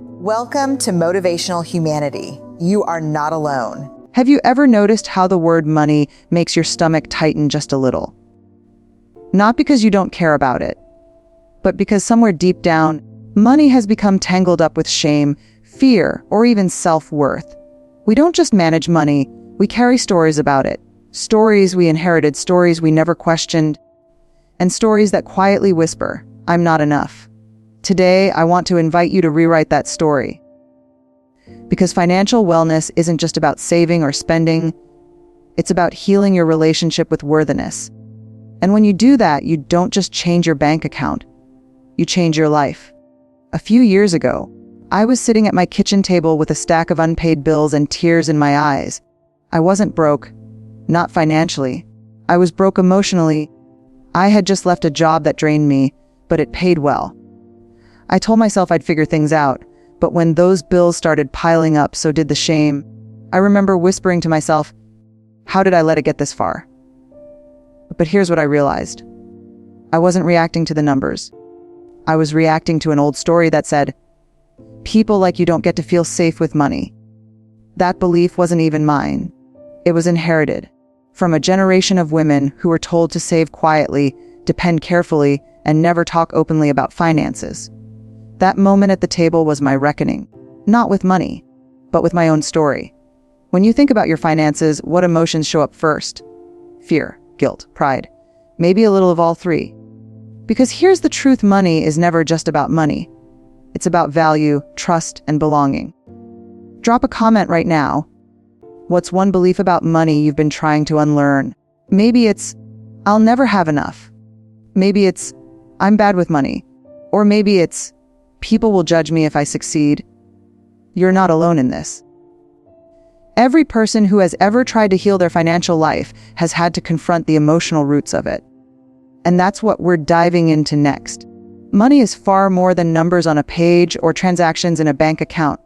Welcome to Motivational Humanity. You are not alone. Have you ever noticed how the word money makes your stomach tighten just a little? Not because you don't care about it, but because somewhere deep down, money has become tangled up with shame, fear, or even self-worth. We don't just manage money, we carry stories about it. Stories we inherited, stories we never questioned, and stories that quietly whisper, "I'm not enough." Today, I want to invite you to rewrite that story. Because financial wellness isn't just about saving or spending, it's about healing your relationship with worthiness. And when you do that, you don't just change your bank account, you change your life. A few years ago, I was sitting at my kitchen table with a stack of unpaid bills and tears in my eyes. I wasn't broke, not financially. I was broke emotionally. I had just left a job that drained me, but it paid well. I told myself I'd figure things out, but when those bills started piling up, so did the shame. I remember whispering to myself, how did I let it get this far? But here's what I realized. I wasn't reacting to the numbers. I was reacting to an old story that said, people like you don't get to feel safe with money. That belief wasn't even mine. It was inherited from a generation of women who were told to save quietly, depend carefully, and never talk openly about finances. That moment at the table was my reckoning, not with money, but with my own story. When you think about your finances, what emotions show up first? Fear, guilt, pride, maybe a little of all three. Because here's the truth, money is never just about money. It's about value, trust, and belonging. Drop a comment right now. What's one belief about money you've been trying to unlearn? Maybe it's, I'll never have enough. Maybe it's, I'm bad with money. Or maybe it's, people will judge me if I succeed. You're not alone in this. Every person who has ever tried to heal their financial life has had to confront the emotional roots of it. And that's what we're diving into next. Money is far more than numbers on a page or transactions in a bank account.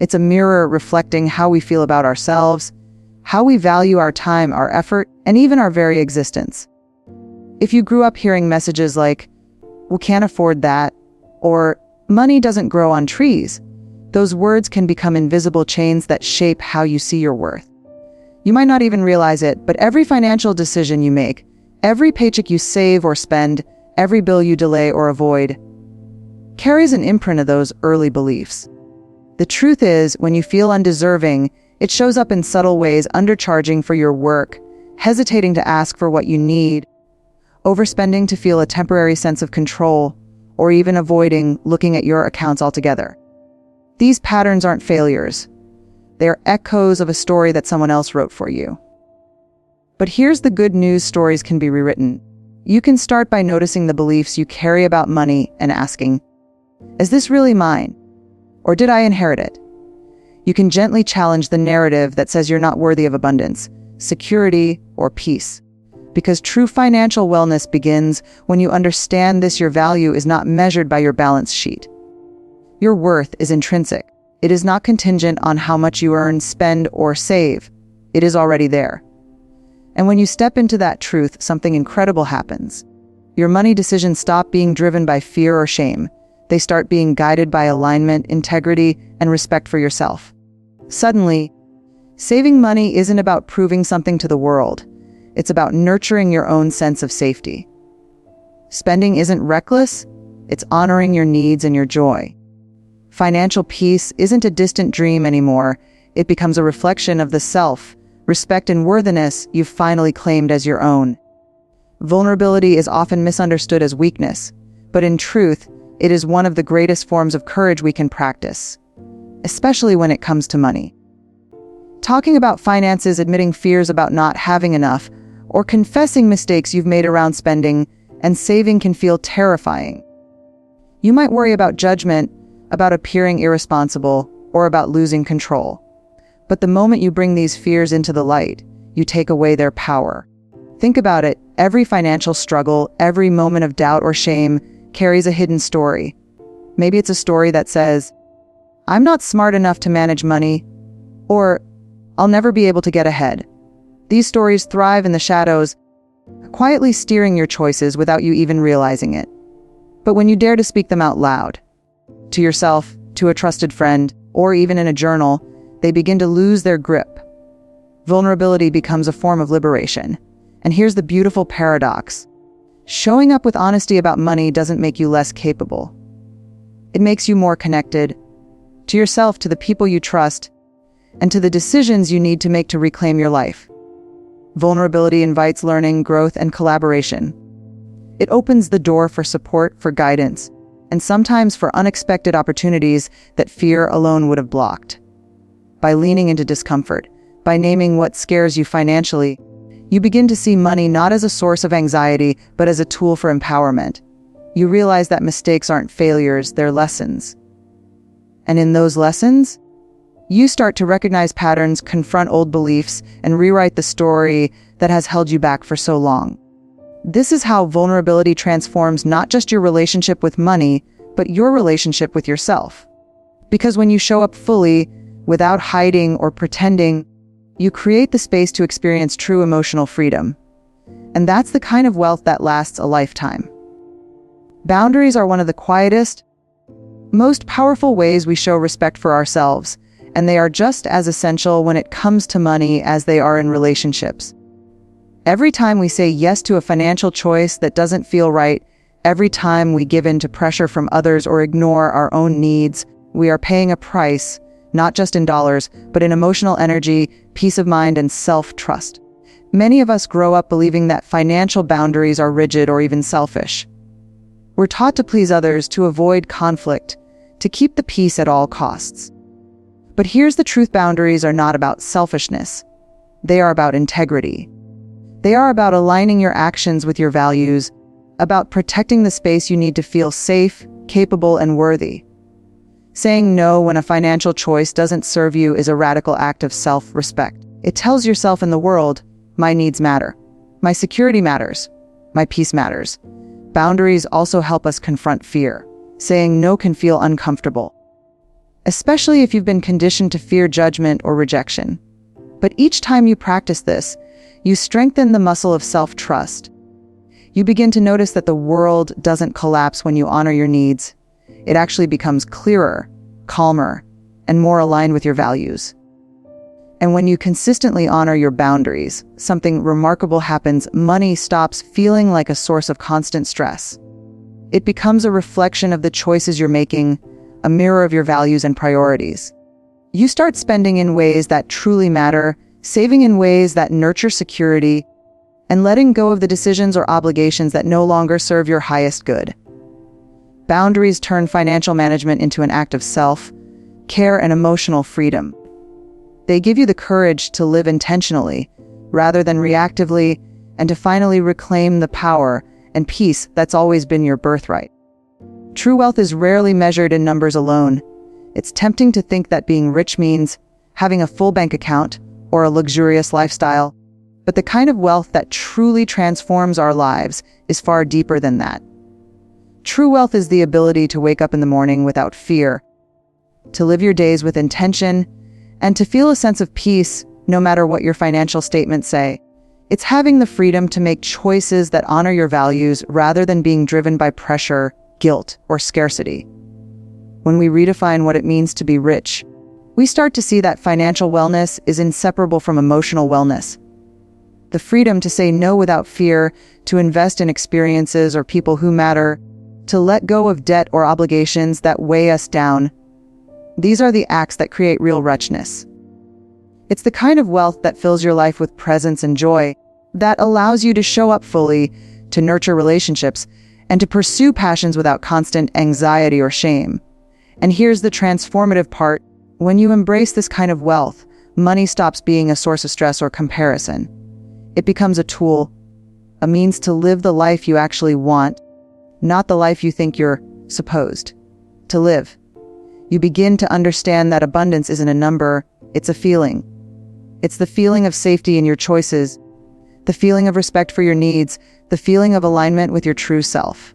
It's a mirror reflecting how we feel about ourselves, how we value our time, our effort, and even our very existence. If you grew up hearing messages like, we can't afford that, or money doesn't grow on trees, those words can become invisible chains that shape how you see your worth. You might not even realize it, but every financial decision you make, every paycheck you save or spend, every bill you delay or avoid, carries an imprint of those early beliefs. The truth is, when you feel undeserving, it shows up in subtle ways: undercharging for your work, hesitating to ask for what you need, overspending to feel a temporary sense of control, or even avoiding looking at your accounts altogether. These patterns aren't failures. They are echoes of a story that someone else wrote for you. But here's the good news: stories can be rewritten. You can start by noticing the beliefs you carry about money and asking, is this really mine? Or did I inherit it? You can gently challenge the narrative that says you're not worthy of abundance, security, or peace. Because true financial wellness begins when you understand this: your value is not measured by your balance sheet. Your worth is intrinsic. It is not contingent on how much you earn, spend, or save. It is already there. And when you step into that truth, something incredible happens. Your money decisions stop being driven by fear or shame. They start being guided by alignment, integrity, and respect for yourself. Suddenly, saving money isn't about proving something to the world. It's about nurturing your own sense of safety. Spending isn't reckless, it's honoring your needs and your joy. Financial peace isn't a distant dream anymore. It becomes a reflection of the self, respect, and worthiness you've finally claimed as your own. Vulnerability is often misunderstood as weakness, but in truth, it is one of the greatest forms of courage we can practice, especially when it comes to money. Talking about finances, admitting fears about not having enough, or confessing mistakes you've made around spending and saving can feel terrifying. You might worry about judgment, about appearing irresponsible, or about losing control. But the moment you bring these fears into the light, you take away their power. Think about it: every financial struggle, every moment of doubt or shame carries a hidden story. Maybe it's a story that says, I'm not smart enough to manage money, or I'll never be able to get ahead. These stories thrive in the shadows, quietly steering your choices without you even realizing it. But when you dare to speak them out loud, to yourself, to a trusted friend, or even in a journal, they begin to lose their grip. Vulnerability becomes a form of liberation. And here's the beautiful paradox. Showing up with honesty about money doesn't make you less capable. It makes you more connected to yourself, to the people you trust, and to the decisions you need to make to reclaim your life. Vulnerability invites learning, growth, and collaboration. It opens the door for support, for guidance, and sometimes for unexpected opportunities that fear alone would have blocked. By leaning into discomfort, by naming what scares you financially, you begin to see money not as a source of anxiety, but as a tool for empowerment. You realize that mistakes aren't failures, they're lessons. And in those lessons, you start to recognize patterns, confront old beliefs, and rewrite the story that has held you back for so long. This is how vulnerability transforms not just your relationship with money, but your relationship with yourself. Because when you show up fully, without hiding or pretending, you create the space to experience true emotional freedom. And that's the kind of wealth that lasts a lifetime. Boundaries are one of the quietest, most powerful ways we show respect for ourselves, and they are just as essential when it comes to money as they are in relationships. Every time we say yes to a financial choice that doesn't feel right, every time we give in to pressure from others or ignore our own needs, we are paying a price, not just in dollars, but in emotional energy, peace of mind, and self-trust. Many of us grow up believing that financial boundaries are rigid or even selfish. We're taught to please others, to avoid conflict, to keep the peace at all costs. But here's the truth: boundaries are not about selfishness. They are about integrity. They are about aligning your actions with your values, about protecting the space you need to feel safe, capable, and worthy. Saying no when a financial choice doesn't serve you is a radical act of self-respect. It tells yourself and the world, my needs matter, my security matters, my peace matters. Boundaries also help us confront fear. Saying no can feel uncomfortable, especially if you've been conditioned to fear judgment or rejection. But each time you practice this, you strengthen the muscle of self-trust. You begin to notice that the world doesn't collapse when you honor your needs. It actually becomes clearer, calmer, and more aligned with your values. And when you consistently honor your boundaries, something remarkable happens. Money stops feeling like a source of constant stress. It becomes a reflection of the choices you're making, a mirror of your values and priorities. You start spending in ways that truly matter, saving in ways that nurture security, and letting go of the decisions or obligations that no longer serve your highest good. Boundaries turn financial management into an act of self-care and emotional freedom. They give you the courage to live intentionally, rather than reactively, and to finally reclaim the power and peace that's always been your birthright. True wealth is rarely measured in numbers alone. It's tempting to think that being rich means having a full bank account or a luxurious lifestyle, but the kind of wealth that truly transforms our lives is far deeper than that. True wealth is the ability to wake up in the morning without fear, to live your days with intention, and to feel a sense of peace no matter what your financial statements say. It's having the freedom to make choices that honor your values rather than being driven by pressure, guilt, or scarcity. When we redefine what it means to be rich, we start to see that financial wellness is inseparable from emotional wellness. The freedom to say no without fear, to invest in experiences or people who matter, to let go of debt or obligations that weigh us down. These are the acts that create real richness. It's the kind of wealth that fills your life with presence and joy, that allows you to show up fully, to nurture relationships, and to pursue passions without constant anxiety or shame. And here's the transformative part. When you embrace this kind of wealth, money stops being a source of stress or comparison. It becomes a tool, a means to live the life you actually want, not the life you think you're supposed to live. You begin to understand that abundance isn't a number, it's a feeling. It's the feeling of safety in your choices, the feeling of respect for your needs, the feeling of alignment with your true self.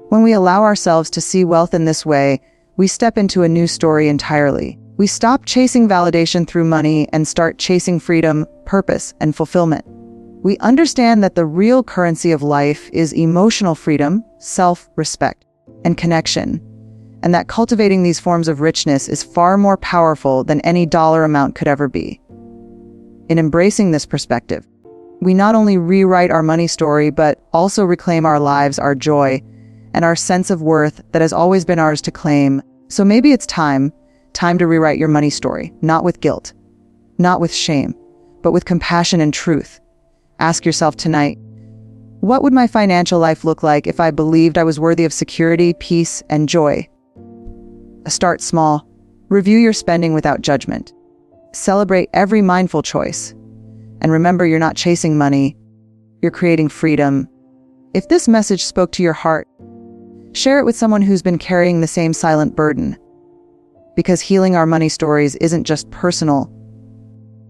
When we allow ourselves to see wealth in this way, we step into a new story entirely. We stop chasing validation through money and start chasing freedom, purpose, and fulfillment. We understand that the real currency of life is emotional freedom, self-respect, and connection. and that cultivating these forms of richness is far more powerful than any dollar amount could ever be. In embracing this perspective, we not only rewrite our money story, but also reclaim our lives, our joy, and our sense of worth that has always been ours to claim. So maybe it's time to rewrite your money story, not with guilt, not with shame, but with compassion and truth. Ask yourself tonight, what would my financial life look like if I believed I was worthy of security, peace, and joy? Start small. Review your spending without judgment. Celebrate every mindful choice. And remember, you're not chasing money, you're creating freedom. If this message spoke to your heart, share it with someone who's been carrying the same silent burden. Because healing our money stories isn't just personal,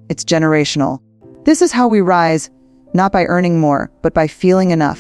it's generational. This is how we rise, not by earning more, but by feeling enough.